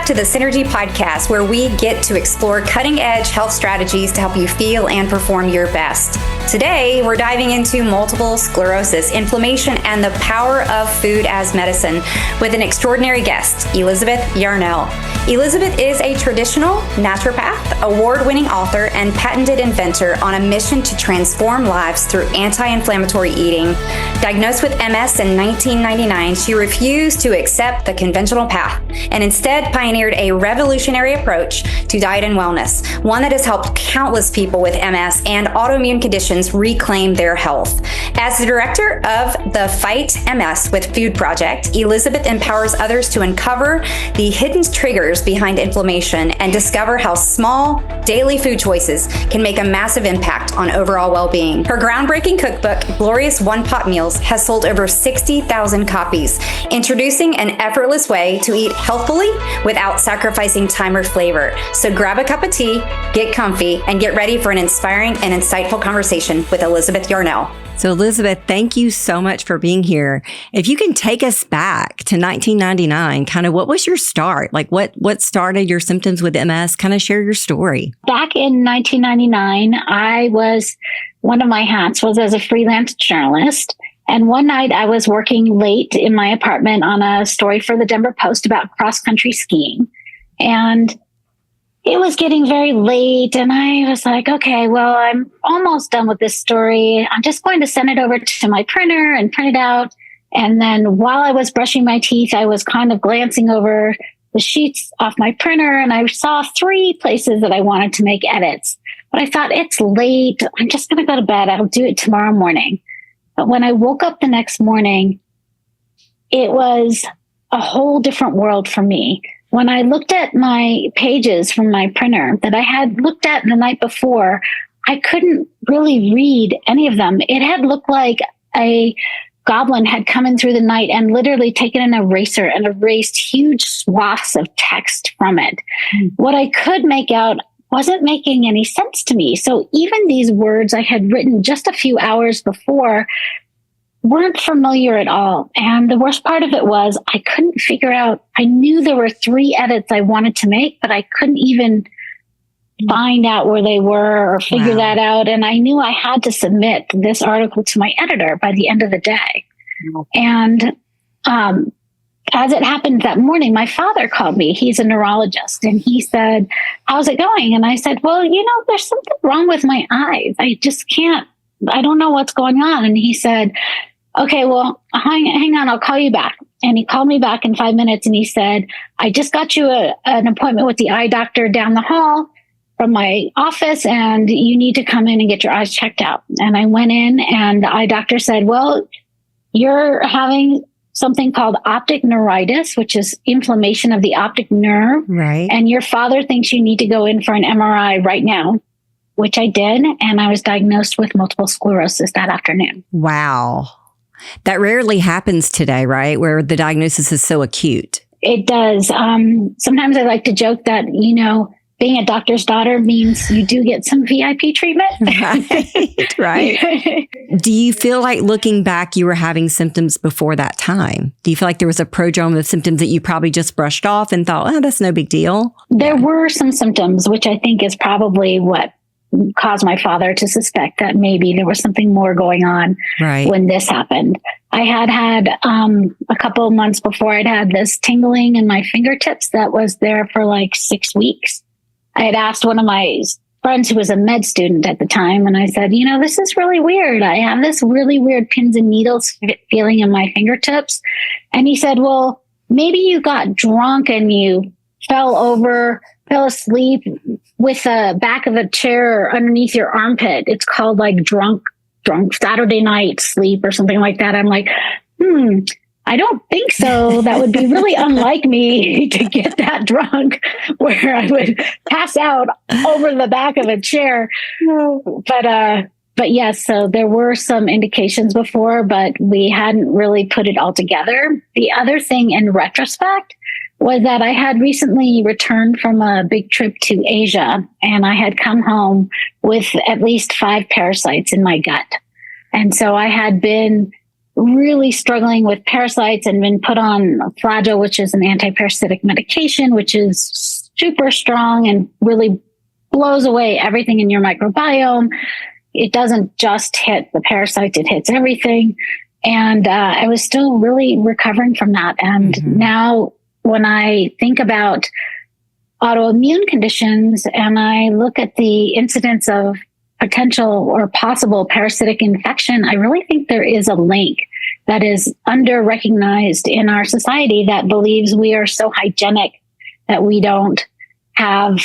back to the Synergy Podcast, where we get to explore cutting-edge health strategies to help you feel and perform your best. Today, we're diving into multiple sclerosis, inflammation, and the power of food as medicine with an extraordinary guest, Elizabeth Yarnell. Elizabeth is a traditional naturopath, award-winning author, and patented inventor on a mission to transform lives through anti-inflammatory eating. Diagnosed with MS in 1999, she refused to accept the conventional path and instead pioneered a revolutionary approach to diet and wellness, one that has helped countless people with MS and autoimmune conditions reclaim their health. As the director of the Fight MS with Food Project, Elizabeth empowers others to uncover the hidden triggers behind inflammation and discover how small daily food choices can make a massive impact on overall well-being. Her groundbreaking cookbook, Glorious One Pot Meals, has sold over 60,000 copies, introducing an effortless way to eat healthfully without sacrificing time or flavor. So grab a cup of tea, get comfy, and get ready for an inspiring and insightful conversation with Elizabeth Yarnell. So Elizabeth, thank you so much for being here. If you can take us back to 1999, kind of what was your start? Like what started your symptoms with MS? Kind of share your story. Back in 1999, one of my hats was as a freelance journalist. And one night I was working late in my apartment on a story for the Denver Post about cross-country skiing. And it was getting very late and I was like, okay, well, I'm almost done with this story. I'm just going to send it over to my printer and print it out. And then while I was brushing my teeth, I was kind of glancing over the sheets off my printer and I saw 3 places that I wanted to make edits. But I thought, it's late. I'm just going to go to bed. I'll do it tomorrow morning. But when I woke up the next morning, it was a whole different world for me. When I looked at my pages from my printer that I had looked at the night before, I couldn't really read any of them. It had looked like a goblin had come in through the night and literally taken an eraser and erased huge swaths of text from it. What I could make out wasn't making any sense to me. So even these words I had written just a few hours before weren't familiar at all. And the worst part of it was I couldn't figure out, I knew there were 3 edits I wanted to make, but I couldn't even find out where they were or figure that out. And I knew I had to submit this article to my editor by the end of the day. And as it happened that morning, my father called me. He's a neurologist. And he said, how's it going? And I said, well, there's something wrong with my eyes. I just can't, I don't know what's going on. And he said, okay, well, hang on, I'll call you back. And he called me back in 5 minutes and he said, I just got you an appointment with the eye doctor down the hall from my office and you need to come in and get your eyes checked out. And I went in and the eye doctor said, well, you're having something called optic neuritis, which is inflammation of the optic nerve. Right. And your father thinks you need to go in for an MRI right now, which I did. And I was diagnosed with multiple sclerosis that afternoon. Wow. That rarely happens today, right? Where the diagnosis is so acute. It does. Sometimes I like to joke that, being a doctor's daughter means you do get some VIP treatment. Right. Do you feel like looking back, you were having symptoms before that time? Do you feel like there was a prodrome of symptoms that you probably just brushed off and thought, oh, that's no big deal? There were some symptoms, which I think is probably what caused my father to suspect that maybe there was something more going on when this happened. I had a couple of months before, I'd had this tingling in my fingertips that was there for like 6 weeks. I had asked one of my friends who was a med student at the time, and I said, this is really weird. I have this really weird pins and needles feeling in my fingertips. And he said, well, maybe you got drunk and you fell asleep with the back of a chair underneath your armpit. It's called like drunk Saturday night sleep or something like that. I'm like, I don't think so. That would be really unlike me to get that drunk where I would pass out over the back of a chair. But yes, so there were some indications before, but we hadn't really put it all together. The other thing in retrospect was that I had recently returned from a big trip to Asia, and I had come home with at least 5 parasites in my gut. And so I had been really struggling with parasites and been put on Flagyl, which is an anti-parasitic medication, which is super strong and really blows away everything in your microbiome. It doesn't just hit the parasites, it hits everything. And I was still really recovering from that. And now when I think about autoimmune conditions and I look at the incidence of potential or possible parasitic infection, I really think there is a link that is under-recognized in our society that believes we are so hygienic that we don't have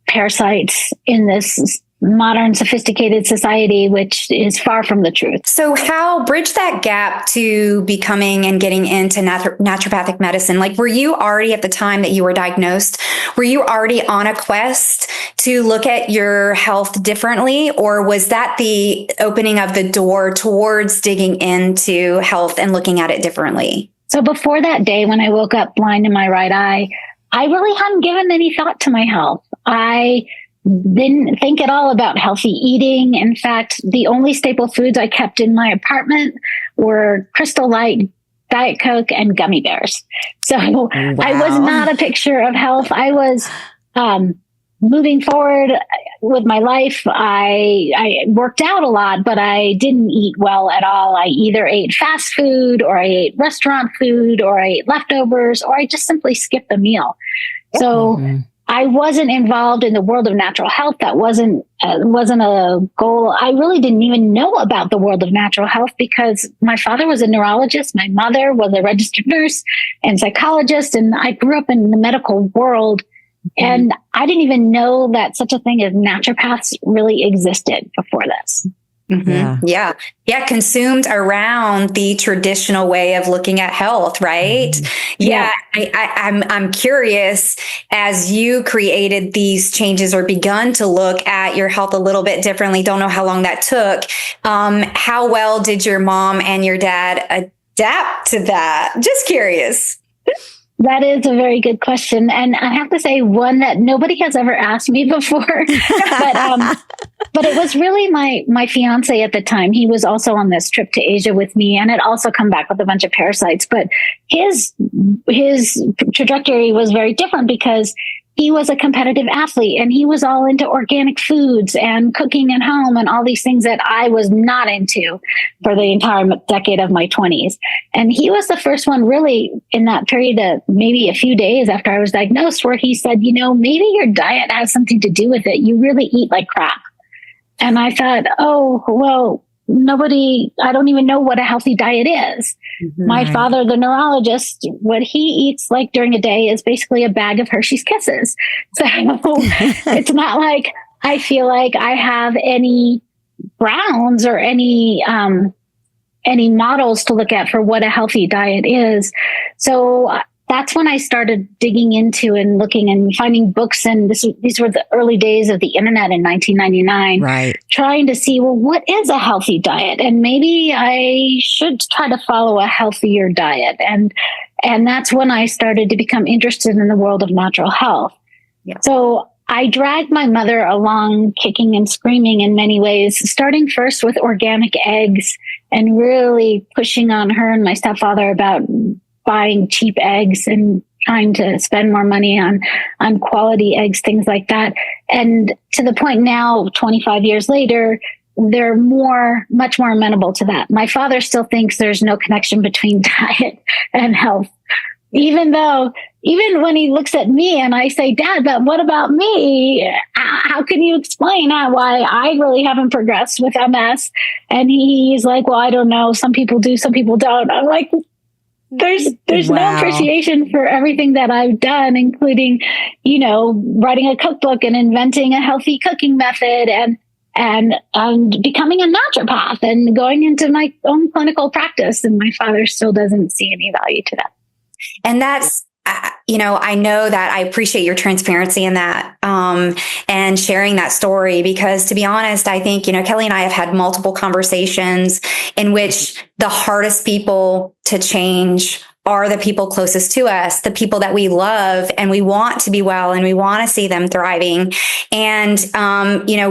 parasites in this modern, sophisticated society, which is far from the truth. So how bridge that gap to becoming and getting into naturopathic medicine? Like, were you already at the time that you were diagnosed, were you already on a quest to look at your health differently? Or was that the opening of the door towards digging into health and looking at it differently? So before that day, when I woke up blind in my right eye, I really hadn't given any thought to my health. I didn't think at all about healthy eating. In fact, the only staple foods I kept in my apartment were Crystal Light, Diet Coke, and gummy bears. So wow. I was not a picture of health. I was moving forward with my life. I worked out a lot, but I didn't eat well at all. I either ate fast food or I ate restaurant food or I ate leftovers or I just simply skipped a meal. So I wasn't involved in the world of natural health. That wasn't a goal. I really didn't even know about the world of natural health because my father was a neurologist. My mother was a registered nurse and psychologist. And I grew up in the medical world. And I didn't even know that such a thing as naturopaths really existed before this. Yeah. Consumed around the traditional way of looking at health, right? I'm curious, as you created these changes or begun to look at your health a little bit differently, don't know how long that took. How well did your mom and your dad adapt to that? Just curious. That is a very good question. And I have to say one that nobody has ever asked me before, but it was really my fiance at the time. He was also on this trip to Asia with me and had also come back with a bunch of parasites, but his trajectory was very different because he was a competitive athlete and he was all into organic foods and cooking at home and all these things that I was not into for the entire decade of my 20s. And he was the first one really in that period of maybe a few days after I was diagnosed where he said, maybe your diet has something to do with it. You really eat like crap. And I thought, oh, well, I don't even know what a healthy diet is. My father, the neurologist, what he eats like during a day is basically a bag of Hershey's Kisses. So it's not like I feel like I have any grounds or any models to look at for what a healthy diet is. So that's when I started digging into and looking and finding books. And these were the early days of the internet in 1999, right? Trying to see, well, what is a healthy diet? And maybe I should try to follow a healthier diet. And that's when I started to become interested in the world of natural health. Yeah. So I dragged my mother along kicking and screaming in many ways, starting first with organic eggs and really pushing on her and my stepfather about buying cheap eggs and trying to spend more money on quality eggs, things like that. And to the point now, 25 years later, they're much more amenable to that. My father still thinks there's no connection between diet and health, even when he looks at me and I say, Dad, but what about me? How can you explain why I really haven't progressed with MS? And he's like, well, I don't know. Some people do, some people don't. I'm like, there's no appreciation for everything that I've done, including, writing a cookbook and inventing a healthy cooking method and becoming a naturopath and going into my own clinical practice. And my father still doesn't see any value to that. And that's, I know that I appreciate your transparency in that and sharing that story, because to be honest, I think, Kelly and I have had multiple conversations in which the hardest people to change are the people closest to us, the people that we love and we want to be well and we want to see them thriving. And,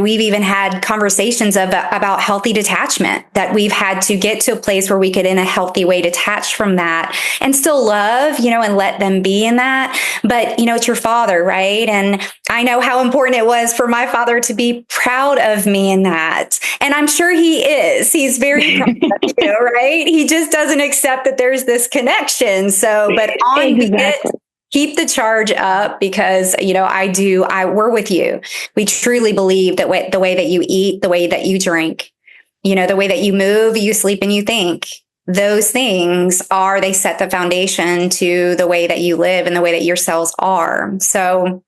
we've even had conversations about healthy detachment, that we've had to get to a place where we could in a healthy way detach from that and still love, and let them be in that. But, it's your father, right? And I know how important it was for my father to be proud of me in that. And I'm sure he is. He's very proud of you, right? He just doesn't accept that there's this connection. So, but on Exactly. keep the charge up, because, we're with you. We truly believe that the way that you eat, the way that you drink, the way that you move, you sleep, and you think, those things they set the foundation to the way that you live and the way that your cells are. So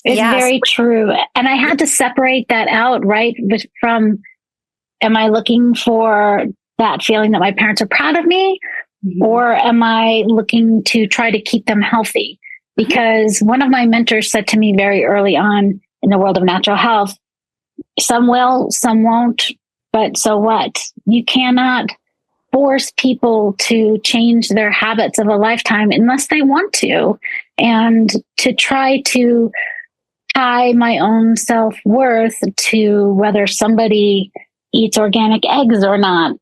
it's very true. And I had to separate that out, right? From, am I looking for that feeling that my parents are proud of me? Or am I looking to try to keep them healthy? Because one of my mentors said to me very early on in the world of natural health, some will, some won't, but so what? You cannot force people to change their habits of a lifetime unless they want to. And to try to tie my own self-worth to whether somebody eats organic eggs or not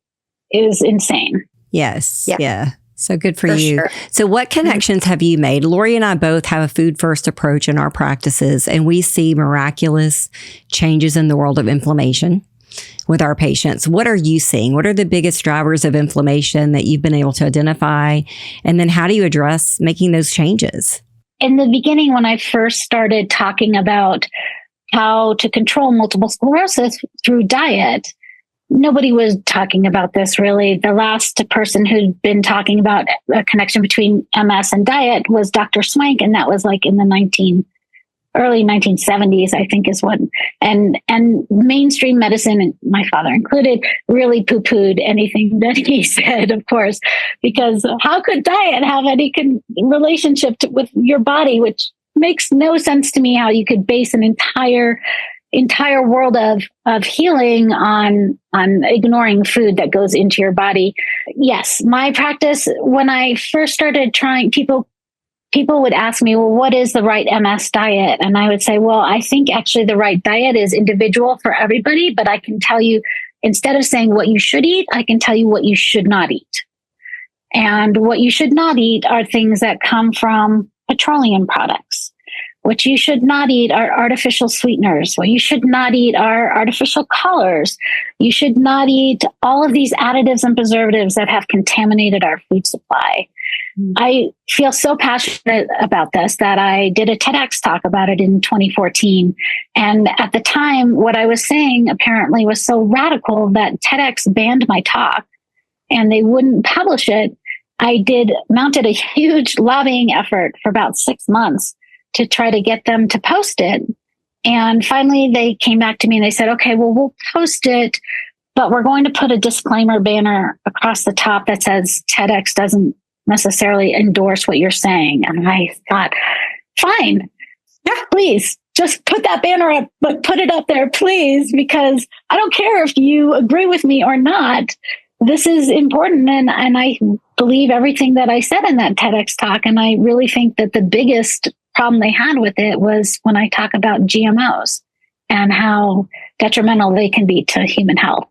is insane. Yes. Yeah. So good for you. Sure. So what connections have you made? Lori and I both have a food first approach in our practices, and we see miraculous changes in the world of inflammation with our patients. What are you seeing? What are the biggest drivers of inflammation that you've been able to identify? And then how do you address making those changes? In the beginning, when I first started talking about how to control multiple sclerosis through diet, nobody was talking about this really. The last person who'd been talking about a connection between MS and diet was Dr. Swank, and that was like in the early 1970s, I think is what, and mainstream medicine, and my father included, really poo-pooed anything that he said, of course, because how could diet have any relationship with your body, which makes no sense to me, how you could base an entire world of healing on ignoring food that goes into your body. Yes, my practice, when I first started trying, people would ask me, well, what is the right MS diet? And I would say, well, I think actually the right diet is individual for everybody, but I can tell you, instead of saying what you should eat, I can tell you what you should not eat. And what you should not eat are things that come from petroleum products. What you should not eat are artificial sweeteners. What you should not eat are artificial colors. You should not eat all of these additives and preservatives that have contaminated our food supply. I feel so passionate about this that I did a TEDx talk about it in 2014. And at the time, what I was saying apparently was so radical that TEDx banned my talk and they wouldn't publish it. I mounted a huge lobbying effort for about 6 months to try to get them to post it. And finally, they came back to me and they said, okay, well, we'll post it, but we're going to put a disclaimer banner across the top that says TEDx doesn't necessarily endorse what you're saying. And I thought, fine, please just put that banner up, but put it up there, please, because I don't care if you agree with me or not. This is important. And I believe everything that I said in that TEDx talk. And I really think that the biggest problem they had with it was when I talk about GMOs and how detrimental they can be to human health.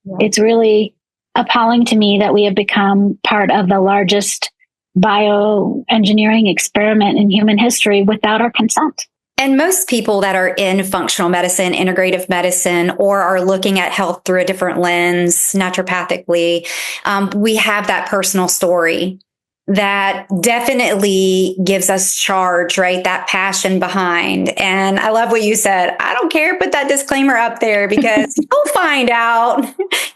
Yeah. It's really appalling to me that we have become part of the largest bioengineering experiment in human history without our consent. And most people that are in functional medicine, integrative medicine, or are looking at health through a different lens, naturopathically, we have that personal story that definitely gives us charge, right? That passion behind. And I love what you said. I don't care. Put that disclaimer up there because you'll find out.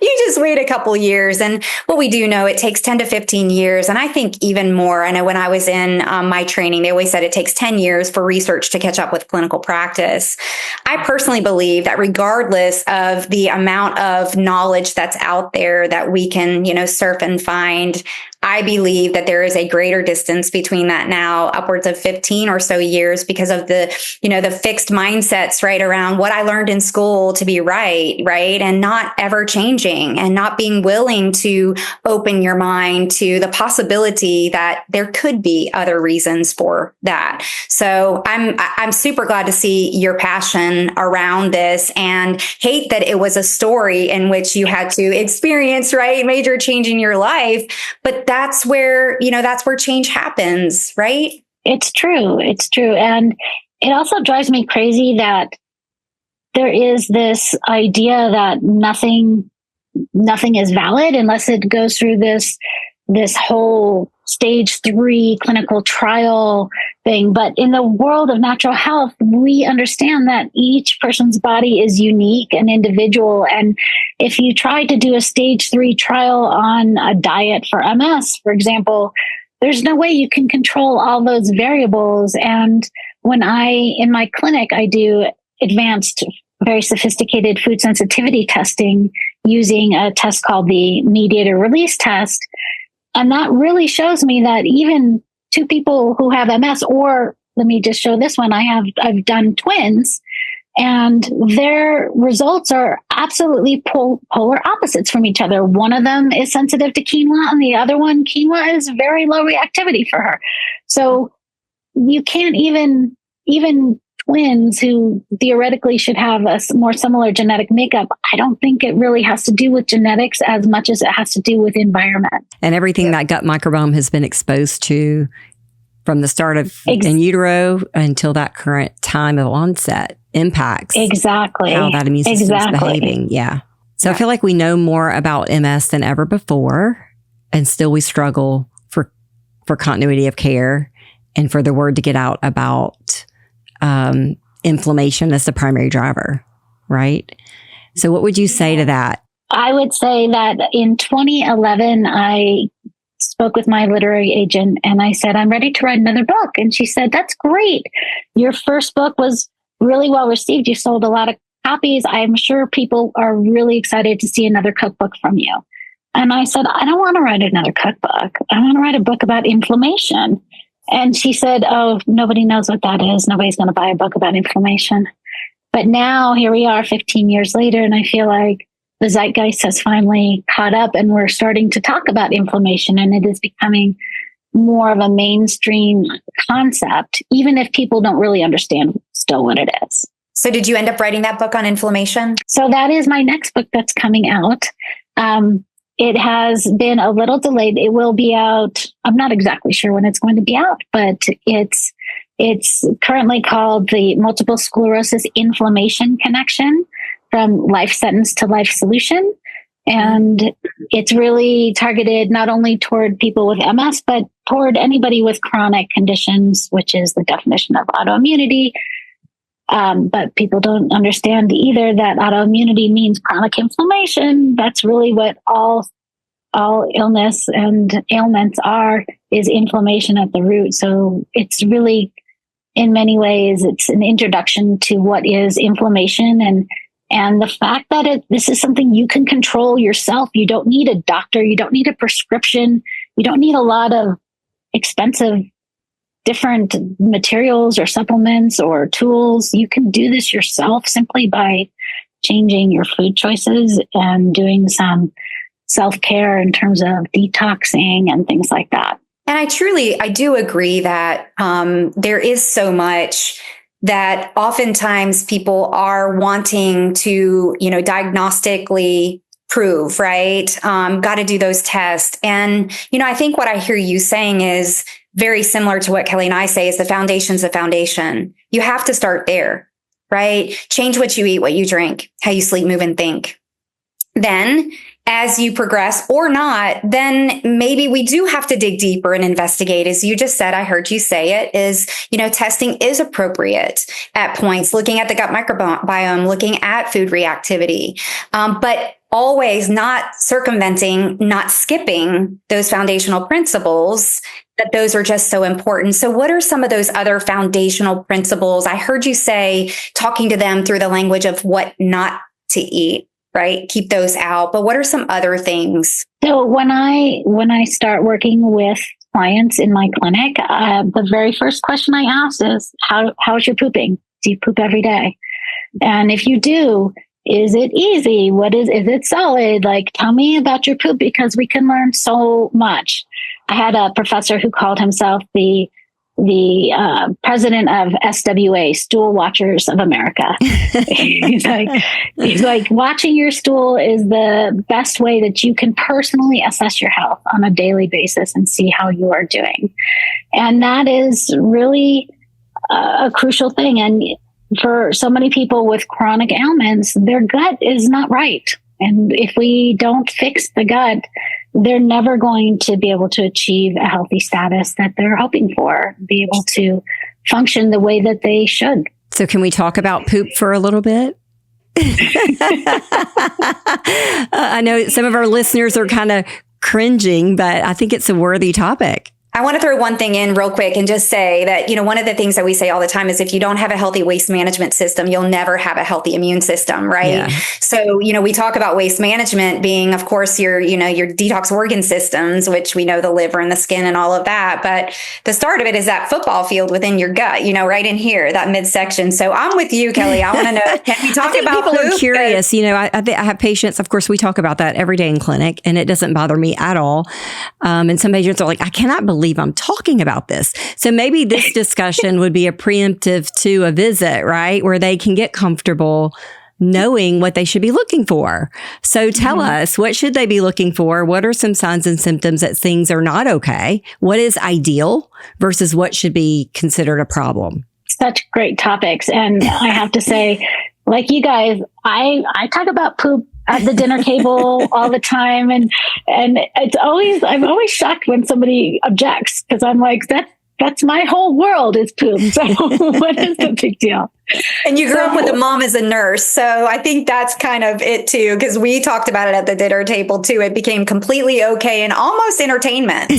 You just wait a couple years. And what we do know, it takes 10 to 15 years. And I think even more. I know when I was in my training, they always said it takes 10 years for research to catch up with clinical practice. I personally believe that regardless of the amount of knowledge that's out there that we can, surf and find, I believe that there is a greater distance between that now, upwards of 15 or so years, because of the, the fixed mindsets, right, around what I learned in school to be right, and not ever changing and not being willing to open your mind to the possibility that there could be other reasons for that. So I'm super glad to see your passion around this, and hate that it was a story in which you had to experience, right, major change in your life. But that's where, that's where change happens, right? It's true. It's true. And it also drives me crazy that there is this idea that nothing is valid unless it goes through this whole stage 3 clinical trial thing. But in the world of natural health, we understand that each person's body is unique and individual. And if you try to do a stage 3 trial on a diet for MS, for example, there's no way you can control all those variables. And when in my clinic, I do advanced, very sophisticated food sensitivity testing using a test called the mediator release test. And that really shows me that even 2 people who have MS, or let me just show this one, I've done twins, and their results are absolutely polar opposites from each other. One of them is sensitive to quinoa, and the other one, quinoa is very low reactivity for her. So you can't even twins who theoretically should have a more similar genetic makeup, I don't think it really has to do with genetics as much as it has to do with environment. And everything that gut microbiome has been exposed to from the start of in utero until that current time of onset impacts exactly how that immune system is behaving. Yeah. So I feel like we know more about MS than ever before, and still we struggle for continuity of care and for the word to get out about inflammation as the primary driver, right? So what would you say to that? I would say that in 2011, I spoke with my literary agent and I said, I'm ready to write another book. And she said, that's great. Your first book was really well received. You sold a lot of copies. I'm sure people are really excited to see another cookbook from you. And I said, I don't want to write another cookbook. I want to write a book about inflammation. And she said, oh, nobody knows what that is. Nobody's going to buy a book about inflammation. But now here we are 15 years later, and I feel like the zeitgeist has finally caught up and we're starting to talk about inflammation, and it is becoming more of a mainstream concept, even if people don't really understand still what it is. So did you end up writing that book on inflammation? So that is my next book that's coming out. It has been a little delayed. It will be out. I'm not exactly sure when it's going to be out, but it's currently called the Multiple Sclerosis Inflammation Connection, from Life Sentence to Life Solution. And it's really targeted not only toward people with MS, but toward anybody with chronic conditions, which is the definition of autoimmunity. But people don't understand either that autoimmunity means chronic inflammation. That's really what all illness and ailments are, is inflammation at the root. So it's really, in many ways, it's an introduction to what is inflammation and the fact that this is something you can control yourself. You don't need a doctor. You don't need a prescription. You don't need a lot of expensive different materials or supplements or tools. You can do this yourself simply by changing your food choices and doing some self-care in terms of detoxing and things like that. And I do agree that there is so much that oftentimes people are wanting to, diagnostically prove, right? Got to do those tests. And, I think what I hear you saying is very similar to what Kelly and I say, is the foundation's the foundation. You have to start there, right? Change what you eat, what you drink, how you sleep, move, and think. Then as you progress or not, then maybe we do have to dig deeper and investigate. As you just said, I heard you say it, is, testing is appropriate at points, looking at the gut microbiome, looking at food reactivity, but always not circumventing, not skipping those foundational principles, that those are just so important. So what are some of those other foundational principles? I heard you say, talking to them through the language of what not to eat, right? Keep those out. But what are some other things? So when I start working with clients in my clinic, the very first question I ask is, how's your pooping? Do you poop every day? And if you do, is it easy? Is it solid? Like, tell me about your poop, because we can learn so much. I had a professor who called himself the president of SWA, Stool Watchers of America. he's like, watching your stool is the best way that you can personally assess your health on a daily basis and see how you are doing. And that is really a crucial thing. And for so many people with chronic ailments, their gut is not right. And if we don't fix the gut, they're never going to be able to achieve a healthy status that they're hoping for, be able to function the way that they should. So can we talk about poop for a little bit? I know some of our listeners are kind of cringing, but I think it's a worthy topic. I want to throw one thing in real quick and just say that, one of the things that we say all the time is if you don't have a healthy waste management system, you'll never have a healthy immune system, right? Yeah. So, we talk about waste management being, of course, your detox organ systems, which we know the liver and the skin and all of that. But the start of it is that football field within your gut, right in here, that midsection. So I'm with you, Kelly. I want to know, can we talk about people poop? Are curious. I have patients, of course, we talk about that every day in clinic, and it doesn't bother me at all. And some patients are like, I cannot believe I'm talking about this. So maybe this discussion would be a preemptive to a visit, right? Where they can get comfortable knowing what they should be looking for. So tell us, what should they be looking for? What are some signs and symptoms that things are not okay? What is ideal versus what should be considered a problem? Such great topics. And I have to say, like you guys, I talk about poop at the dinner table all the time. And I'm always shocked when somebody objects, because I'm like, that's my whole world is poop. So what is the big deal? And you grew up with a mom as a nurse. So I think that's kind of it too, because we talked about it at the dinner table too. It became completely okay and almost entertainment.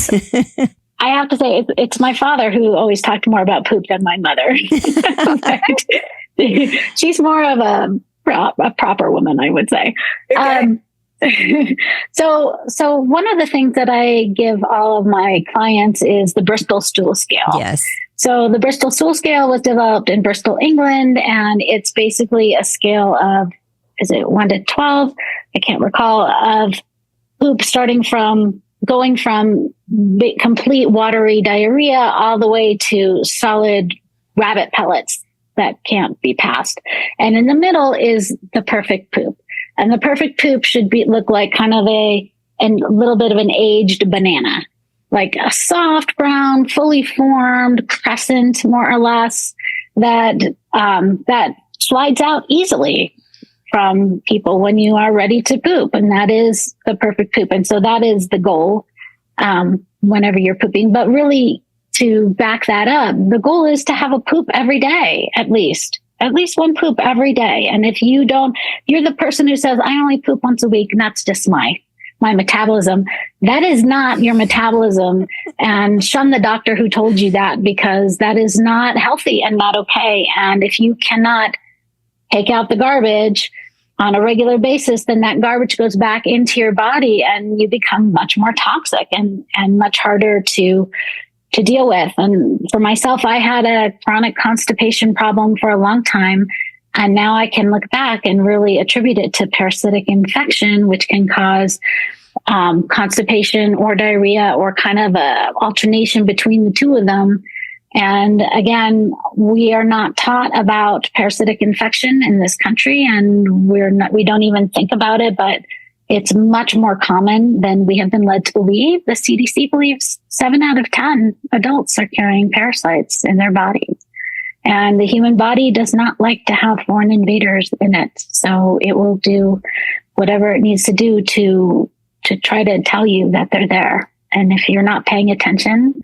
I have to say, it's my father who always talked more about poop than my mother. She's more of a proper woman, I would say. Okay. So one of the things that I give all of my clients is the Bristol Stool Scale. Yes. So the Bristol Stool Scale was developed in Bristol, England, and it's basically a scale of, is it 1 to 12? I can't recall, of poop going from complete watery diarrhea all the way to solid rabbit pellets that can't be passed. And in the middle is the perfect poop. And the perfect poop should look like kind of a little bit of an aged banana, like a soft brown, fully formed crescent, more or less, that slides out easily from people when you are ready to poop. And that is the perfect poop. And so that is the goal whenever you're pooping. But really, to back that up, the goal is to have a poop every day, at least one poop every day. And if you're the person who says, I only poop once a week, and that's just my metabolism. That is not your metabolism. And shun the doctor who told you that, because that is not healthy and not okay. And if you cannot take out the garbage on a regular basis, then that garbage goes back into your body and you become much more toxic and much harder to deal with. And for myself, I had a chronic constipation problem for a long time. And now I can look back and really attribute it to parasitic infection, which can cause constipation or diarrhea, or kind of a alternation between the two of them. And again, we are not taught about parasitic infection in this country, and we don't even think about it, but it's much more common than we have been led to believe. The CDC believes 7 out of 10 adults are carrying parasites in their bodies. And the human body does not like to have foreign invaders in it. So it will do whatever it needs to do to try to tell you that they're there. And if you're not paying attention,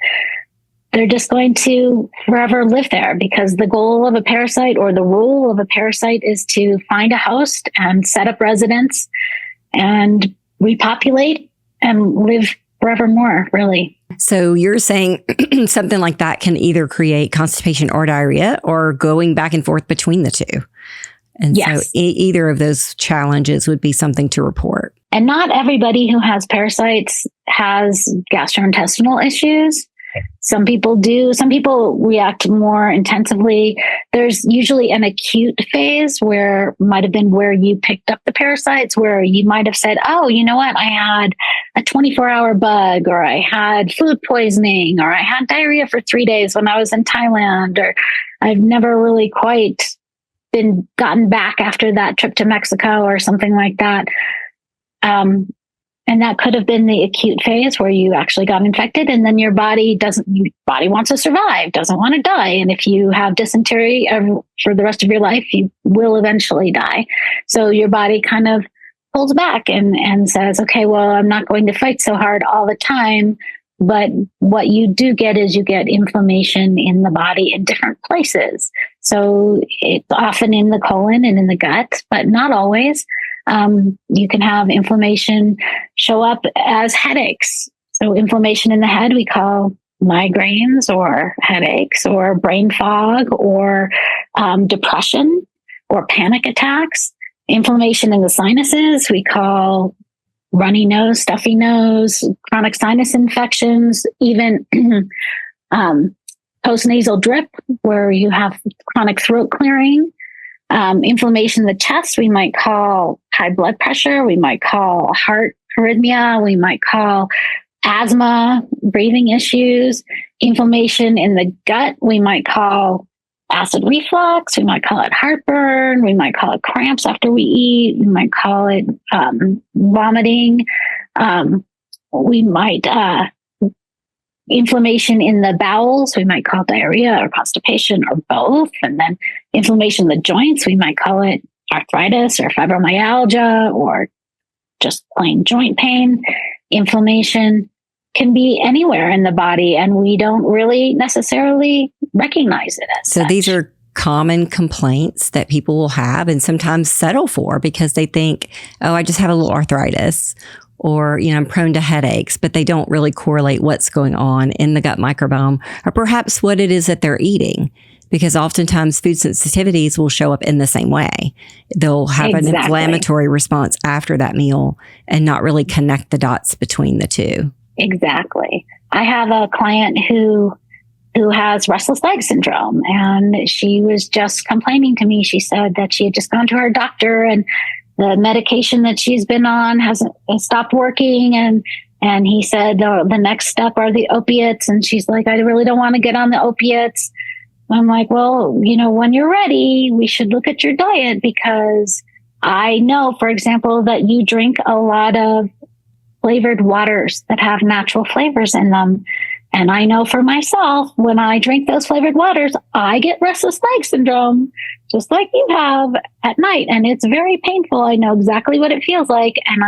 they're just going to forever live there, because the goal of a parasite, or the role of a parasite, is to find a host and set up residence and repopulate and live forevermore, really. So you're saying something like that can either create constipation or diarrhea, or going back and forth between the two. And Yes. so either of those challenges would be something to report. And not everybody who has parasites has gastrointestinal issues. Some people do. Some people react more intensively. There's usually an acute phase where might have been where you picked up the parasites, where you might have said, oh, you know what? I had a 24-hour bug, or I had food poisoning, or I had diarrhea for 3 days when I was in Thailand, or I've never really quite been gotten back after that trip to Mexico or something like that. And that could have been the acute phase where you actually got infected, and then your body wants to survive, doesn't want to die. And if you have dysentery for the rest of your life, you will eventually die. So your body kind of pulls back and says, okay, well, I'm not going to fight so hard all the time. But what you do get is you get inflammation in the body in different places. So it's often in the colon and in the gut, but not always. You can have inflammation show up as headaches. So inflammation in the head, we call migraines or headaches or brain fog or depression or panic attacks. Inflammation in the sinuses, we call runny nose, stuffy nose, chronic sinus infections, even postnasal drip, where you have chronic throat clearing. Inflammation in the chest, we might call high blood pressure, we might call heart arrhythmia, we might call asthma, breathing issues. Inflammation in the gut, we might call acid reflux, we might call it heartburn, we might call it cramps after we eat, we might call it vomiting, we might inflammation in the bowels, we might call diarrhea or constipation or both. And then inflammation in the joints, we might call it arthritis or fibromyalgia or just plain joint pain. Inflammation can be anywhere in the body, and we don't really necessarily recognize it as such. These are common complaints that people will have and sometimes settle for because they think, oh, I just have a little arthritis, or, I'm prone to headaches, but they don't really correlate what's going on in the gut microbiome or perhaps what it is that they're eating. Because oftentimes food sensitivities will show up in the same way. They'll have an inflammatory response after that meal and not really connect the dots between the two. Exactly. I have a client who has restless leg syndrome, and she was just complaining to me. She said that she had just gone to her doctor and the medication that she's been on hasn't stopped working. And he said, the next step are the opiates. And she's like, I really don't want to get on the opiates. I'm like, well, when you're ready, we should look at your diet, because I know, for example, that you drink a lot of flavored waters that have natural flavors in them. And I know for myself, when I drink those flavored waters, I get restless leg syndrome, just like you have at night. And it's very painful. I know exactly what it feels like. And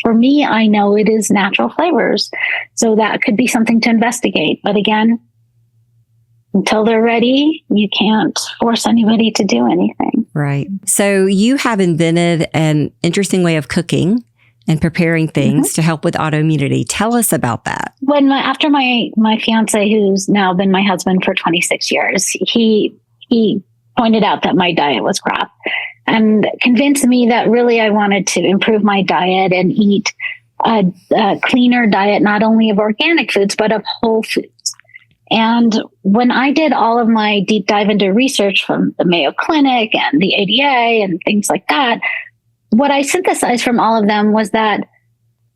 for me, I know it is natural flavors. So that could be something to investigate. But again, until they're ready, you can't force anybody to do anything. Right. So you have invented an interesting way of cooking and preparing things to help with autoimmunity. Tell us about that. After my fiance, who's now been my husband for 26 years, he pointed out that my diet was crap and convinced me that really I wanted to improve my diet and eat a cleaner diet, not only of organic foods, but of whole foods. And when I did all of my deep dive into research from the Mayo Clinic and the ADA and things like that, what I synthesized from all of them was that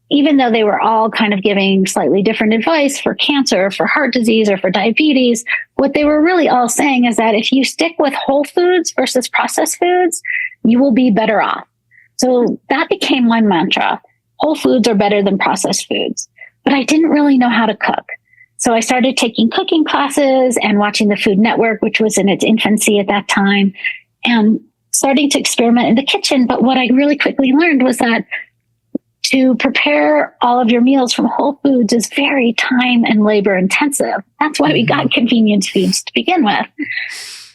even though they were all kind of giving slightly different advice for cancer, for heart disease, or for diabetes, what they were really all saying is that if you stick with whole foods versus processed foods, you will be better off. So that became my mantra. Whole foods are better than processed foods. But I didn't really know how to cook. So I started taking cooking classes and watching the Food Network, which was in its infancy at that time, and starting to experiment in the kitchen. But what I really quickly learned was that to prepare all of your meals from whole foods is very time and labor intensive. That's why we got convenience foods to begin with.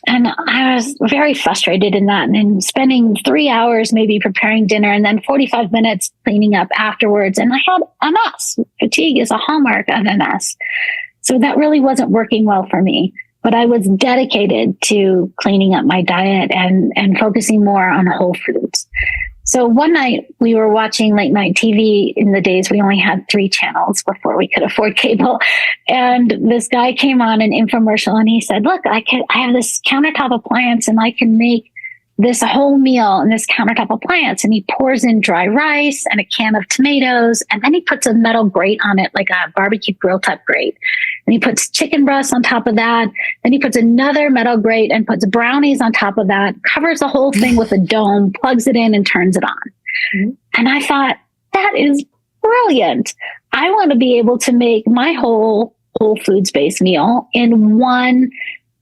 And I was very frustrated in that. And spending 3 hours maybe preparing dinner and then 45 minutes cleaning up afterwards. And I had MS. Fatigue is a hallmark of MS. So that really wasn't working well for me. but I was dedicated to cleaning up my diet and focusing more on whole foods. So one night we were watching late night TV. In the days we only had 3 channels before we could afford cable. And this guy came on an infomercial and he said, look, I have this countertop appliance and I can make this whole meal in this countertop appliance. And he pours in dry rice and a can of tomatoes. And then he puts a metal grate on it, like a barbecue grill type grate. And he puts chicken breasts on top of that. Then he puts another metal grate and puts brownies on top of that, covers the whole thing with a dome, plugs it in and turns it on. Mm-hmm. And I thought, that is brilliant. I want to be able to make my whole foods-based meal in one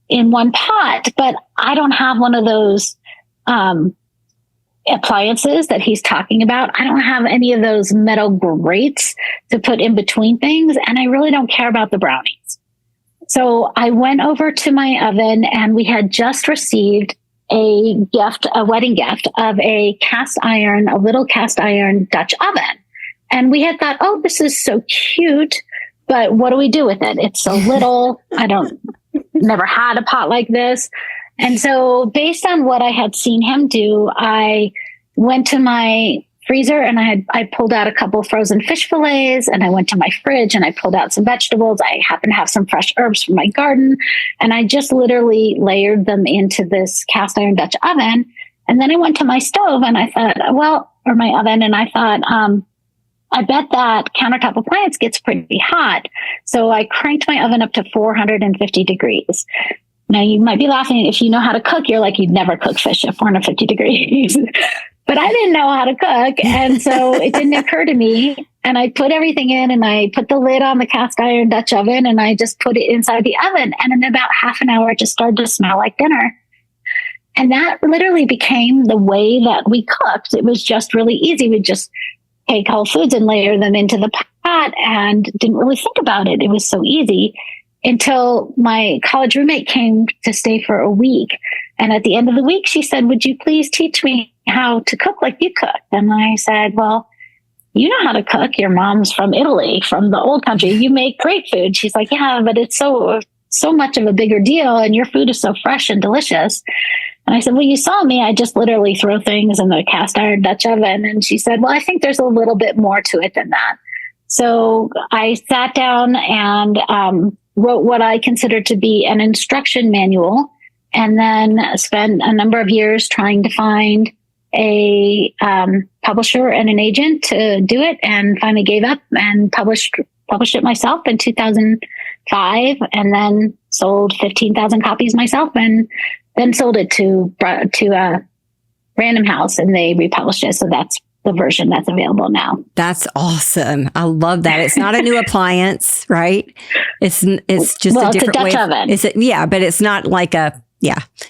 pot, but I don't have one of those appliances that he's talking about. I don't have any of those metal grates to put in between things. And I really don't care about the brownies. So I went over to my oven and we had just received a wedding gift of a little cast iron Dutch oven. And we had thought, oh, this is so cute, but what do we do with it? It's so little. Never had a pot like this. And so based on what I had seen him do, I went to my freezer and I pulled out a couple frozen fish fillets, and I went to my fridge and I pulled out some vegetables. I happened to have some fresh herbs from my garden, and I just literally layered them into this cast iron Dutch oven. And then I went to my stove and I thought, or my oven, and I thought, I bet that countertop appliance gets pretty hot. So I cranked my oven up to 450 degrees. Now, you might be laughing. If you know how to cook, you're like, you'd never cook fish at 450 degrees. But I didn't know how to cook. And so it didn't occur to me. And I put everything in and I put the lid on the cast iron Dutch oven and I just put it inside the oven. And in about half an hour, it just started to smell like dinner. And that literally became the way that we cooked. It was just really easy. We'd just take whole foods and layer them into the pot and didn't really think about it. It was so easy. Until my college roommate came to stay for a week. And at the end of the week, she said, would you please teach me how to cook like you cook? And I said, well, you know how to cook. Your mom's from Italy, from the old country. You make great food. She's like, yeah, but it's so much of a bigger deal. And your food is so fresh and delicious. And I said, well, you saw me. I just literally throw things in the cast iron Dutch oven. And she said, well, I think there's a little bit more to it than that. So I sat down and wrote what I considered to be an instruction manual, and then spent a number of years trying to find a publisher and an agent to do it, and finally gave up and published it myself in 2005, and then sold 15,000 copies myself, and then sold it to Random House, and they republished it. So that's the version that's available now. That's awesome. I love that. It's not a new appliance, right? It's just a different way. Oven. But it's not like a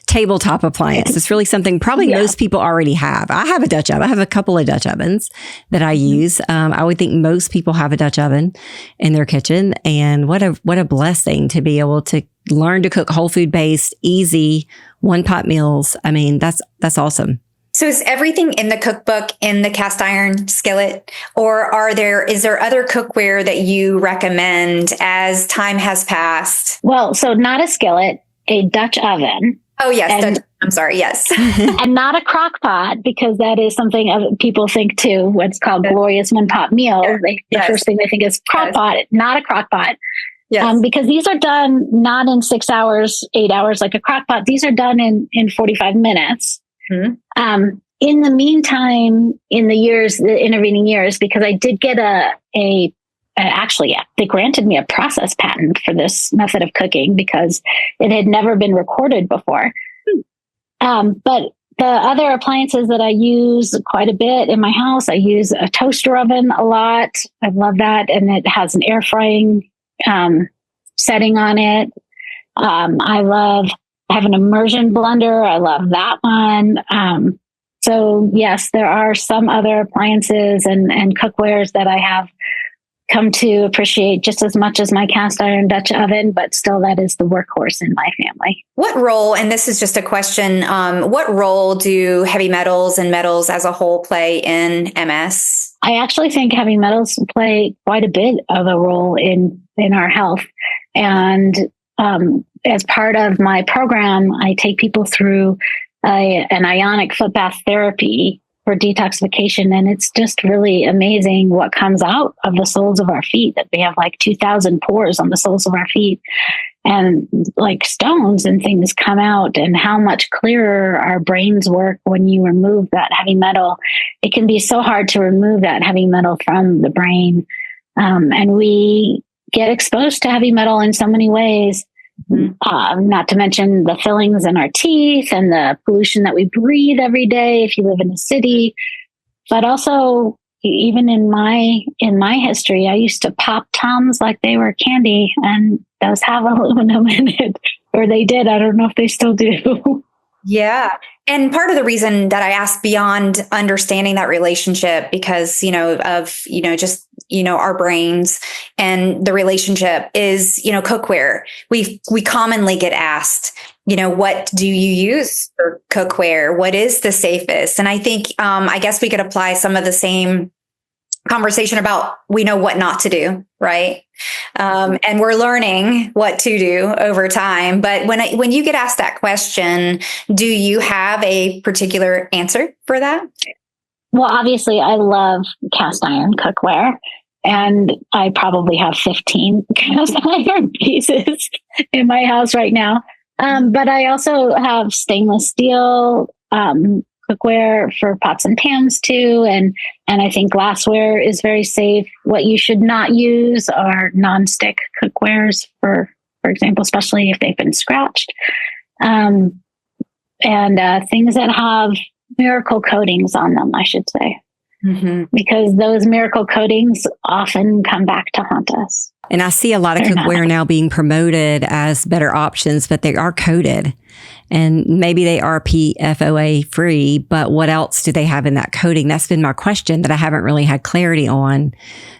tabletop appliance. It's really something probably most people already have. I have a Dutch oven. I have a couple of Dutch ovens that I use. I would think most people have a Dutch oven in their kitchen. And what a blessing to be able to learn to cook whole food based, easy, one pot meals. I mean, that's awesome. So is everything in the cookbook in the cast iron skillet, or is there other cookware that you recommend as time has passed? Well, so not a skillet, a Dutch oven. Oh, yes. I'm sorry. Yes. And not a crock pot, because that is something people think too, what's called glorious one pot meal. The first thing they think is crock pot, not a crock pot. Yes. Because these are done not in 6 hours, 8 hours like a crock pot. These are done in 45 minutes. Mm-hmm. In the meantime, in the intervening years, because I did get they granted me a process patent for this method of cooking because it had never been recorded before. But the other appliances that I use quite a bit in my house, I use a toaster oven a lot. I love that. And it has an air frying setting on it. I have an immersion blender. I love that one. So yes, there are some other appliances and cookwares that I have come to appreciate just as much as my cast iron Dutch oven, but still that is the workhorse in my family. What role, and this is just a question, what role do heavy metals and metals as a whole play in MS? I actually think heavy metals play quite a bit of a role in our health. And as part of my program, I take people through an ionic foot bath therapy for detoxification. And it's just really amazing what comes out of the soles of our feet, that we have like 2,000 pores on the soles of our feet, and like stones and things come out, and how much clearer our brains work when you remove that heavy metal. It can be so hard to remove that heavy metal from the brain. And we get exposed to heavy metal in so many ways. Not to mention the fillings in our teeth and the pollution that we breathe every day if you live in a city. But also, even in my history, I used to pop Tums like they were candy, and those have aluminum in it, or they did. I don't know if they still do. Yeah. And part of the reason that I asked beyond understanding that relationship, because, our brains and the relationship is, cookware. We commonly get asked, what do you use for cookware? What is the safest? And I think, I guess we could apply some of the same conversation about, we know what not to do, right? And we're learning what to do over time. But when you get asked that question, do you have a particular answer for that? Well, obviously, I love cast iron cookware, and I probably have 15 cast iron pieces in my house right now. But I also have stainless steel cookware for pots and pans too. And I think glassware is very safe. What you should not use are nonstick cookwares, for example, especially if they've been scratched. And things that have miracle coatings on them, I should say. Because those miracle coatings often come back to haunt us. And I see a lot of cookware now being promoted as better options, but they are coated. And maybe they are PFOA free, but what else do they have in that coating? That's been my question that I haven't really had clarity on.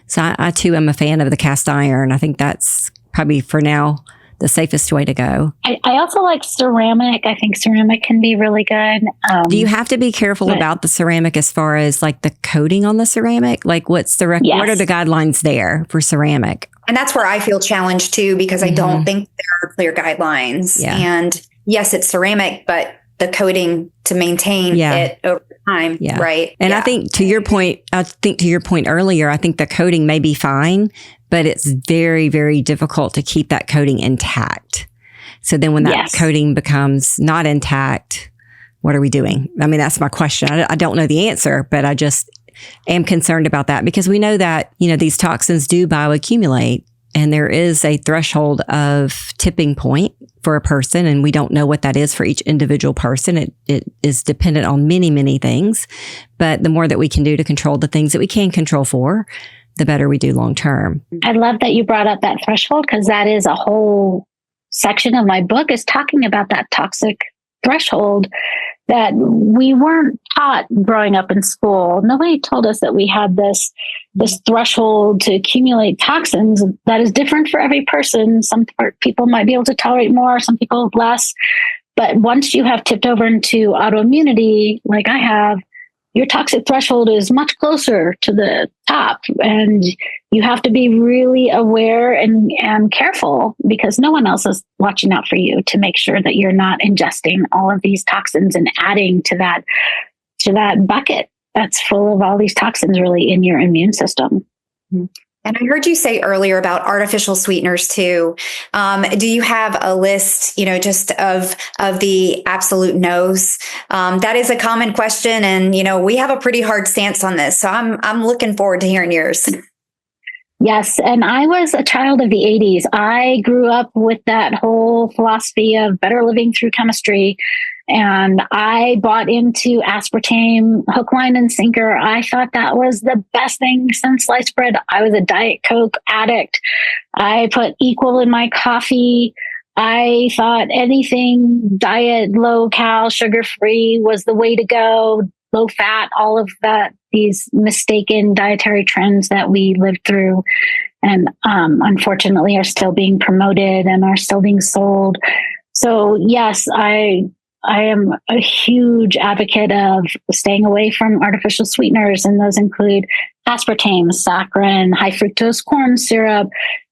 So I too am a fan of the cast iron. I think that's probably for now the safest way to go. I also like ceramic. I think ceramic can be really good. Do you have to be careful about the ceramic as far as like the coating on the ceramic? Like what are the guidelines there for ceramic? And that's where I feel challenged too, because I don't think there are clear guidelines. Yeah. And yes, it's ceramic, but the coating to maintain it over time, right? And I think to your point earlier, I think the coating may be fine, but it's very, very difficult to keep that coating intact. So then when that coating becomes not intact, what are we doing? I mean, that's my question. I don't know the answer, but I just am concerned about that, because we know that, these toxins do bioaccumulate, and there is a threshold of tipping point for a person, and we don't know what that is for each individual person. It is dependent on many, many things, but the more that we can do to control the things that we can control for, the better we do long term. I love that you brought up that threshold, because that is a whole section of my book, is talking about that toxic threshold that we weren't taught growing up in school. Nobody told us that we had this threshold to accumulate toxins that is different for every person. Some people might be able to tolerate more, some people less. But once you have tipped over into autoimmunity, like I have, your toxic threshold is much closer to the top, and you have to be really aware and careful, because no one else is watching out for you to make sure that you're not ingesting all of these toxins and adding to that bucket that's full of all these toxins really in your immune system. And I heard you say earlier about artificial sweeteners too. Do you have a list, just of the absolute no's? That is a common question, and we have a pretty hard stance on this. So I'm looking forward to hearing yours. Yes, and I was a child of the 80s. I grew up with that whole philosophy of better living through chemistry. And I bought into aspartame, hook, line, and sinker. I thought that was the best thing since sliced bread. I was a Diet Coke addict. I put Equal in my coffee. I thought anything diet, low cal, sugar free was the way to go. Low fat, all of that, these mistaken dietary trends that we lived through and unfortunately are still being promoted and are still being sold. So yes, I am a huge advocate of staying away from artificial sweeteners, and those include aspartame, saccharin, high fructose corn syrup,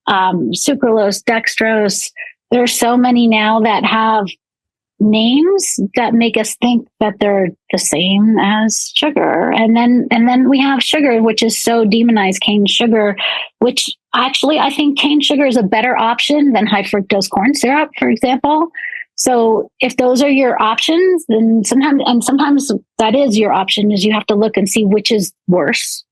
sucralose, dextrose, There are so many now that have names that make us think that they're the same as sugar. And then we have sugar, which is so demonized, cane sugar, which actually I think cane sugar is a better option than high fructose corn syrup, for example. So if those are your options, then sometimes that is your option, is you have to look and see which is worse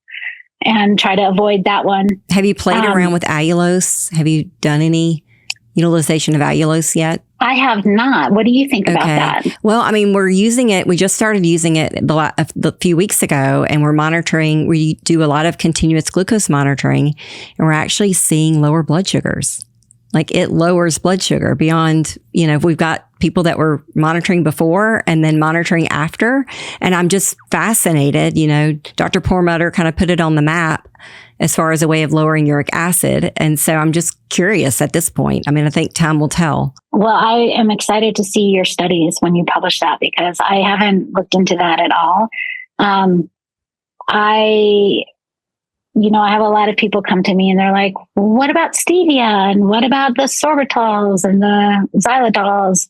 and try to avoid that one. Have you played around with allulose? Have you done any utilization of allulose yet? I have not. What do you think about that? Well, I mean, we're using it. We just started using it a few weeks ago, and we're monitoring. We do a lot of continuous glucose monitoring, and we're actually seeing lower blood sugars. Like, it lowers blood sugar beyond, we've got people that were monitoring before and then monitoring after. And I'm just fascinated. Dr. Perlmutter kind of put it on the map as far as a way of lowering uric acid. And so I'm just curious at this point. I mean, I think time will tell. Well, I am excited to see your studies when you publish that, because I haven't looked into that at all. I have a lot of people come to me and they're like, what about stevia? And what about the sorbitols and the xylodols?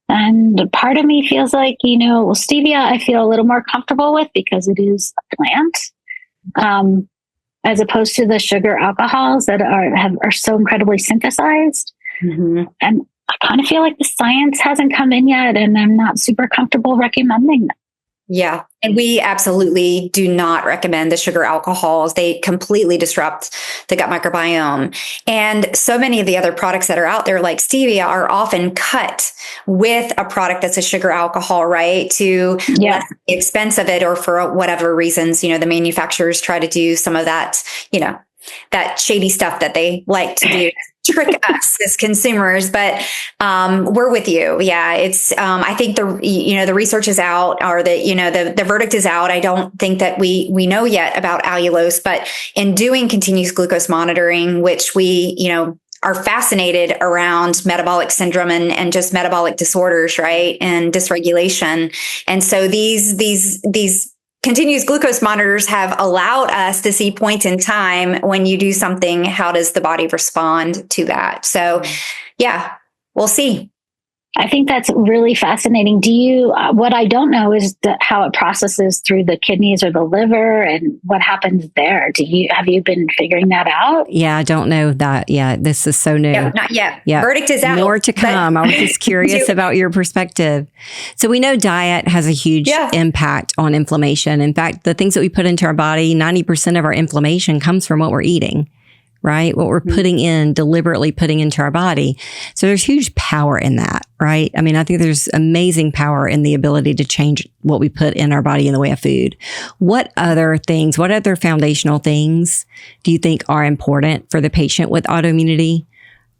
And part of me feels like, stevia, I feel a little more comfortable with because it is a plant, as opposed to the sugar alcohols that are so incredibly synthesized. Mm-hmm. And I kind of feel like the science hasn't come in yet, and I'm not super comfortable recommending them. Yeah. And we absolutely do not recommend the sugar alcohols. They completely disrupt the gut microbiome. And so many of the other products that are out there, like stevia, are often cut with a product that's a sugar alcohol, right? To lessen the expense of it, or for whatever reasons, the manufacturers try to do some of that, that shady stuff that they like to do. Trick us as consumers, but we're with you. Yeah, it's. I think the research is out, or the verdict is out. I don't think that we know yet about allulose, but in doing continuous glucose monitoring, which we are fascinated around metabolic syndrome and just metabolic disorders, right, and dysregulation, and so these continuous glucose monitors have allowed us to see points in time when you do something, how does the body respond to that? So, yeah, we'll see. I think that's really fascinating. What I don't know is how it processes through the kidneys or the liver and what happens there. Have you been figuring that out? Yeah, I don't know that yet. This is so new. Yeah, not yet. Yeah. Verdict is out. More to come. I was just curious about your perspective. So we know diet has a huge impact on inflammation. In fact, the things that we put into our body, 90% of our inflammation comes from what we're eating. Right? What we're deliberately putting into our body. So there's huge power in that, right? I mean, I think there's amazing power in the ability to change what we put in our body in the way of food. What other foundational things do you think are important for the patient with autoimmunity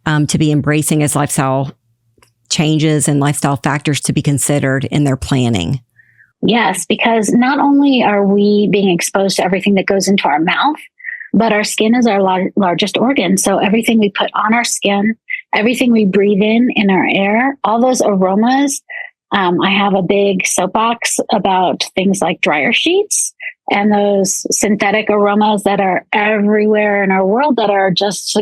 to be embracing as lifestyle changes and lifestyle factors to be considered in their planning? Yes, because not only are we being exposed to everything that goes into our mouth, but our skin is our largest organ. So everything we put on our skin, everything we breathe in our air, all those aromas. I have a big soapbox about things like dryer sheets and those synthetic aromas that are everywhere in our world that are just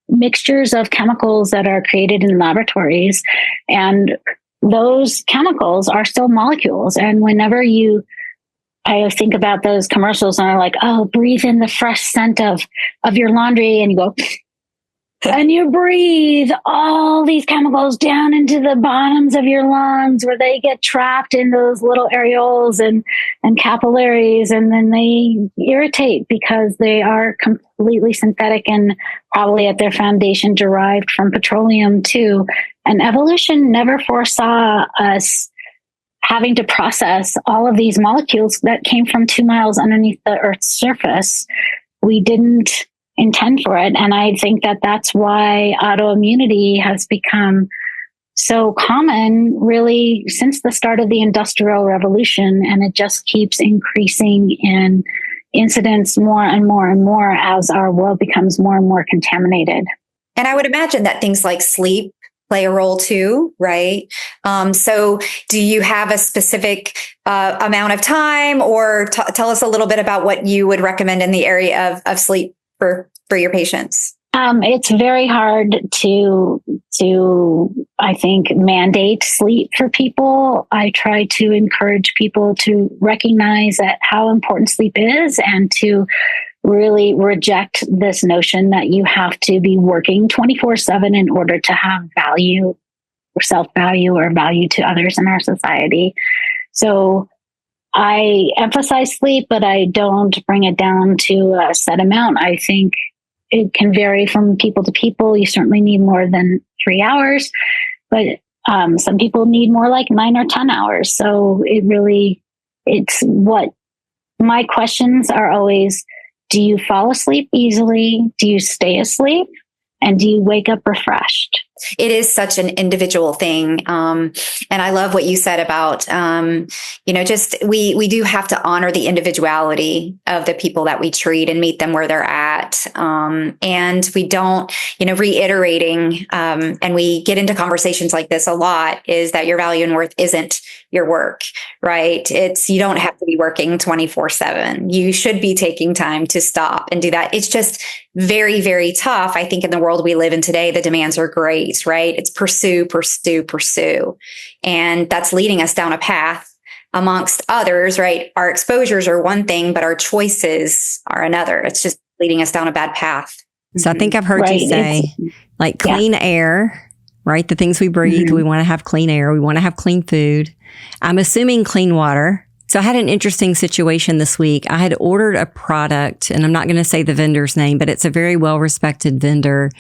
mixtures of chemicals that are created in laboratories. And those chemicals are still molecules. And whenever I think about those commercials and are like, oh, breathe in the fresh scent of your laundry. And you go, and you breathe all these chemicals down into the bottoms of your lungs where they get trapped in those little areoles and capillaries. And then they irritate because they are completely synthetic and probably at their foundation derived from petroleum too. And evolution never foresaw us having to process all of these molecules that came from 2 miles underneath the Earth's surface. We didn't intend for it. And I think that that's why autoimmunity has become so common really since the start of the Industrial Revolution. And it just keeps increasing in incidence more and more and more as our world becomes more and more contaminated. And I would imagine that things like sleep play a role too, right? So do you have a specific amount of time, or tell us a little bit about what you would recommend in the area of sleep for your patients? It's very hard to, I think, mandate sleep for people. I try to encourage people to recognize that how important sleep is and to really reject this notion that you have to be working 24/7 in order to have value or self-value or value to others in our society. So I emphasize sleep, but I don't bring it down to a set amount. I think it can vary from people to people. You certainly need more than 3 hours, but some people need more like 9 or 10 hours. So it's what my questions are always: do you fall asleep easily? Do you stay asleep? And do you wake up refreshed? It is such an individual thing. And I love what you said about, just we do have to honor the individuality of the people that we treat and meet them where they're at. And we don't, reiterating, and we get into conversations like this a lot, is that your value and worth isn't your work, right? You don't have to be working 24/7. You should be taking time to stop and do that. It's just very, very tough. I think in the world we live in today, the demands are great, right? It's pursue. And that's leading us down a path amongst others, right? Our exposures are one thing, but our choices are another. It's just leading us down a bad path. So I think I've heard you say like clean air, right? The things we breathe, we want to have clean air. We want to have clean food. I'm assuming clean water. So I had an interesting situation this week. I had ordered a product, and I'm not going to say the vendor's name, but it's a very well-respected vendor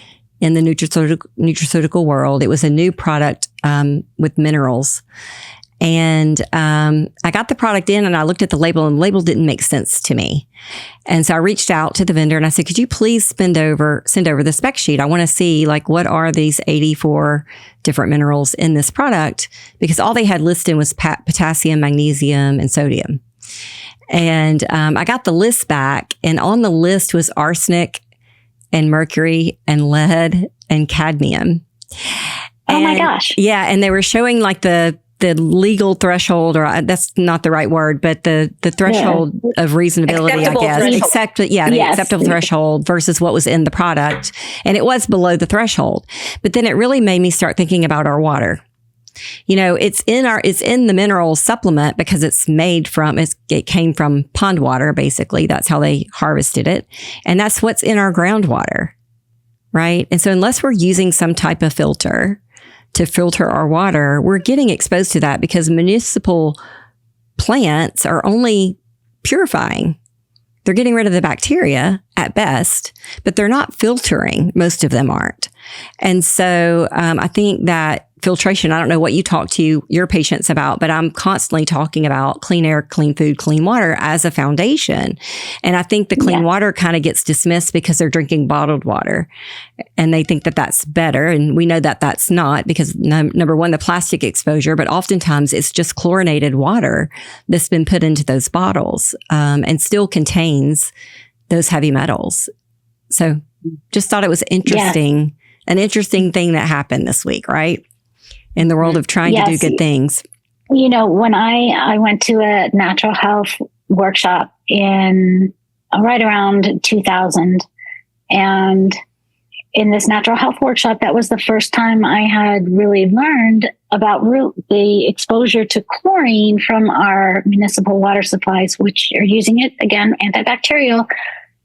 in the nutraceutical world. It was a new product with minerals. And I got the product in and I looked at the label, and the label didn't make sense to me. And so I reached out to the vendor and I said, could you please send over the spec sheet? I want to see what are these 84 different minerals in this product, because all they had listed was potassium, magnesium, and sodium. And I got the list back, and on the list was arsenic and mercury and lead and cadmium. Oh my gosh. Yeah. And they were showing the legal threshold, or that's not the right word, but the threshold of reasonability, acceptable I guess. Threshold. Acceptable threshold versus what was in the product. And it was below the threshold. But then it really made me start thinking about our water. It's in the mineral supplement because it came from pond water, basically. That's how they harvested it. And that's what's in our groundwater, right? And so unless we're using some type of filter to filter our water, we're getting exposed to that, because municipal plants are only purifying. They're getting rid of the bacteria at best, but they're not filtering. Most of them aren't. And so I think that filtration, I don't know what you talk to your patients about, but I'm constantly talking about clean air, clean food, clean water as a foundation. And I think the clean water kind of gets dismissed because they're drinking bottled water and they think that that's better. And we know that that's not, because number one, the plastic exposure, but oftentimes it's just chlorinated water that's been put into those bottles and still contains those heavy metals. So just thought it was interesting, an interesting thing that happened this week, right? In the world of trying to do good things. When I went to a natural health workshop in right around 2000, and in this natural health workshop, that was the first time I had really learned about the exposure to chlorine from our municipal water supplies, which are using it, again, antibacterial.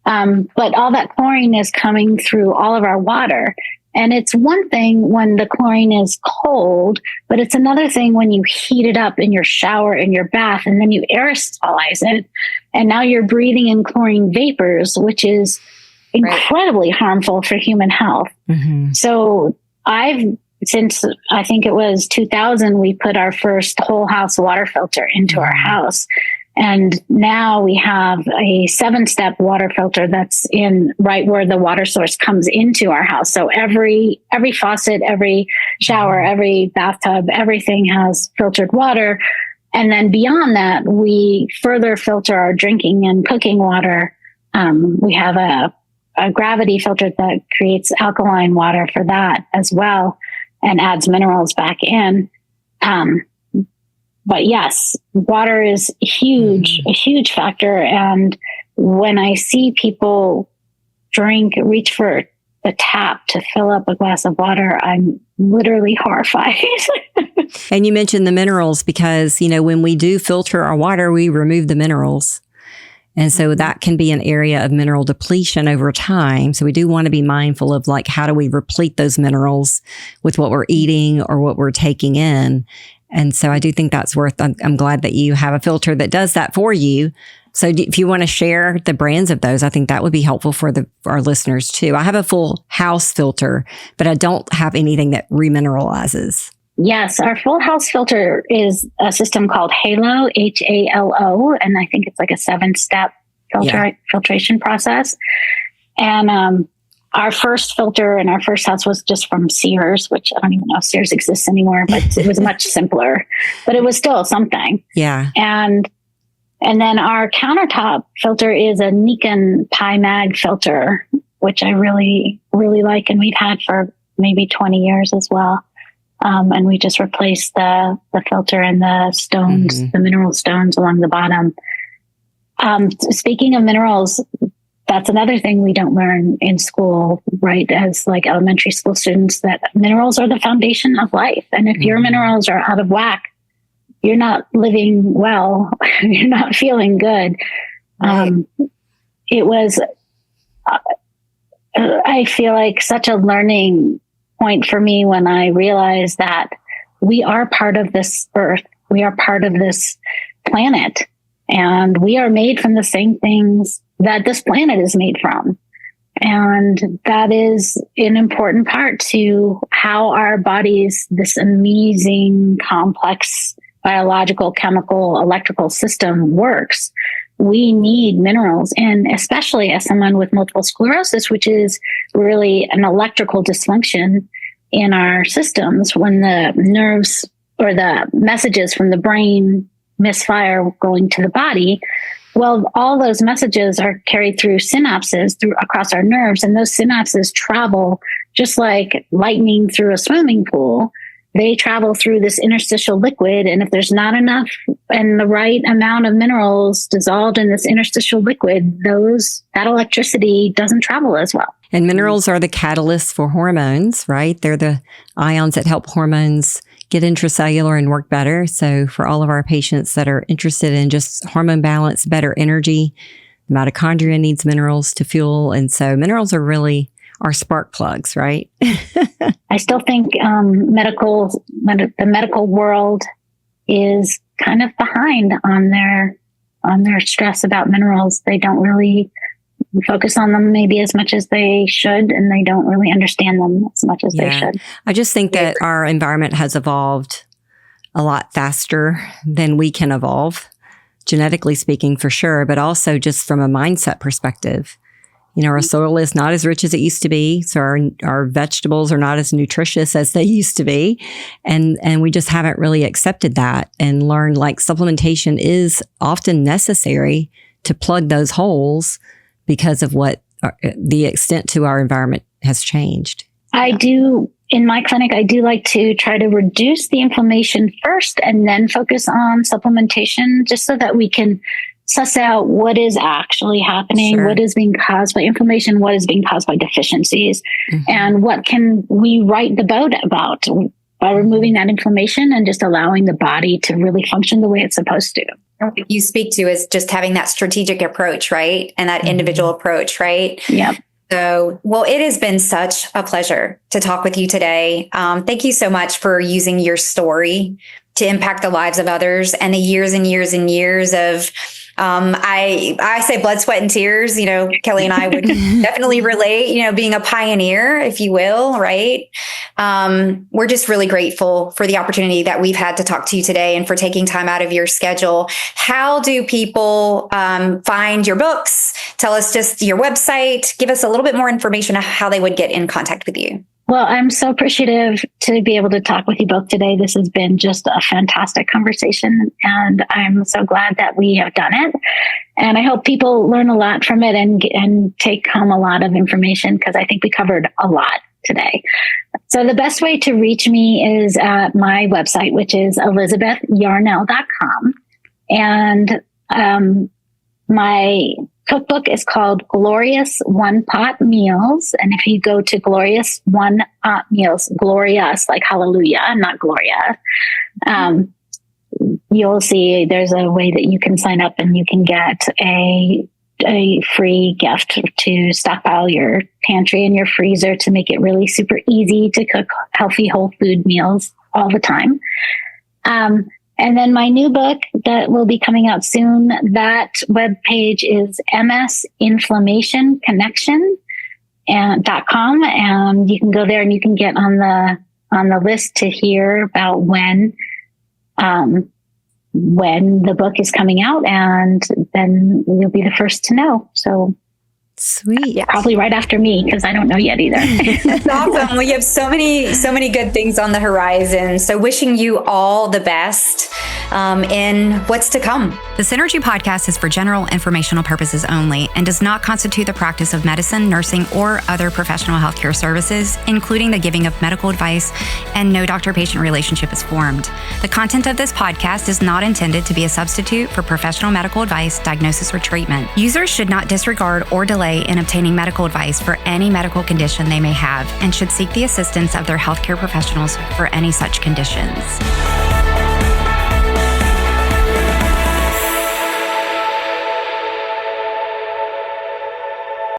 But all that chlorine is coming through all of our water. And it's one thing when the chlorine is cold, but it's another thing when you heat it up in your shower, in your bath, and then you aerosolize it. And now you're breathing in chlorine vapors, which is incredibly harmful for human health. Mm-hmm. So since I think it was 2000, we put our first whole house water filter into our house. And now we have a 7-step water filter that's in right where the water source comes into our house. So every faucet, every shower, every bathtub, everything has filtered water. And then beyond that, we further filter our drinking and cooking water. We have a gravity filter that creates alkaline water for that as well and adds minerals back in. But yes, water is a huge factor. And when I see people reach for the tap to fill up a glass of water, I'm literally horrified. And you mentioned the minerals because, when we do filter our water, we remove the minerals. And so that can be an area of mineral depletion over time. So we do want to be mindful of how do we replete those minerals with what we're eating or what we're taking in. And so I do think that's I'm glad that you have a filter that does that for you. So if you want to share the brands of those, I think that would be helpful for our listeners too. I have a full house filter, but I don't have anything that remineralizes. Yes, our full house filter is a system called Halo, HALO, and I think it's like a 7-step filtration process. And our first filter in our first house was just from Sears, which I don't even know if Sears exists anymore, but it was much simpler, but it was still something. Yeah. And then our countertop filter is a Nikon PiMag filter, which I really, really like, and we've had for maybe 20 years as well. And we just replaced the filter and the stones, the mineral stones along the bottom. Speaking of minerals, that's another thing we don't learn in school, right? As elementary school students, that minerals are the foundation of life. And if your minerals are out of whack, you're not living well. You're not feeling good. Right. It was, I feel like such a learning point for me when I realized that we are part of this earth. We are part of this planet, and we are made from the same things that this planet is made from. And that is an important part to how our bodies, this amazing, complex biological, chemical, electrical system works. We need minerals. And especially as someone with multiple sclerosis, which is really an electrical dysfunction in our systems, when the nerves or the messages from the brain misfire going to the body, well, all those messages are carried through synapses across our nerves. And those synapses travel just like lightning through a swimming pool. They travel through this interstitial liquid. And if there's not enough and the right amount of minerals dissolved in this interstitial liquid, that electricity doesn't travel as well. And minerals are the catalysts for hormones, right? They're the ions that help hormones get intracellular and work better. So for all of our patients that are interested in just hormone balance, better energy, the mitochondria needs minerals to fuel. And so minerals are really our spark plugs, right? I still think the medical world is kind of behind on their stress about minerals. They don't really focus on them maybe as much as they should, and they don't really understand them as much as they should. I just think that our environment has evolved a lot faster than we can evolve, genetically speaking, for sure, but also just from a mindset perspective. Our soil is not as rich as it used to be. So our vegetables are not as nutritious as they used to be. And we just haven't really accepted that and learned supplementation is often necessary to plug those holes because of what the extent to our environment has changed. In my clinic, I do like to try to reduce the inflammation first and then focus on supplementation, just so that we can suss out what is actually happening, what is being caused by inflammation, what is being caused by deficiencies, and what can we right the boat about by removing that inflammation and just allowing the body to really function the way it's supposed to. You speak to is just having that strategic approach, right? And that individual approach, right? Yeah. So, well, it has been such a pleasure to talk with you today. Thank you so much for using your story to impact the lives of others and the years and years and years of, I say blood, sweat, and tears. Kelly and I would definitely relate, being a pioneer, if you will, right? We're just really grateful for the opportunity that we've had to talk to you today and for taking time out of your schedule. How do people find your books? Tell us just your website. Give us a little bit more information on how they would get in contact with you. Well, I'm so appreciative to be able to talk with you both today. This has been just a fantastic conversation, and I'm so glad that we have done it. And I hope people learn a lot from it and take home a lot of information, because I think we covered a lot today. So the best way to reach me is at my website, which is ElizabethYarnell.com. And My cookbook is called Glorious One Pot Meals. And if you go to Glorious One Pot Meals, glorious, like hallelujah, not Gloria, you'll see there's a way that you can sign up and you can get a free gift to stockpile your pantry and your freezer to make it really super easy to cook healthy whole food meals all the time. And then my new book that will be coming out soon, that webpage is msinflammationconnection.com. And you can go there and you can get on the list to hear about when the book is coming out, and then you'll be the first to know. So sweet. Probably right after me, because I don't know yet either. That's awesome. Well, you have so many good things on the horizon. So wishing you all the best in what's to come. The Synergy Podcast is for general informational purposes only and does not constitute the practice of medicine, nursing, or other professional healthcare services, including the giving of medical advice, and no doctor-patient relationship is formed. The content of this podcast is not intended to be a substitute for professional medical advice, diagnosis, or treatment. Users should not disregard or delay in obtaining medical advice for any medical condition they may have and should seek the assistance of their healthcare professionals for any such conditions.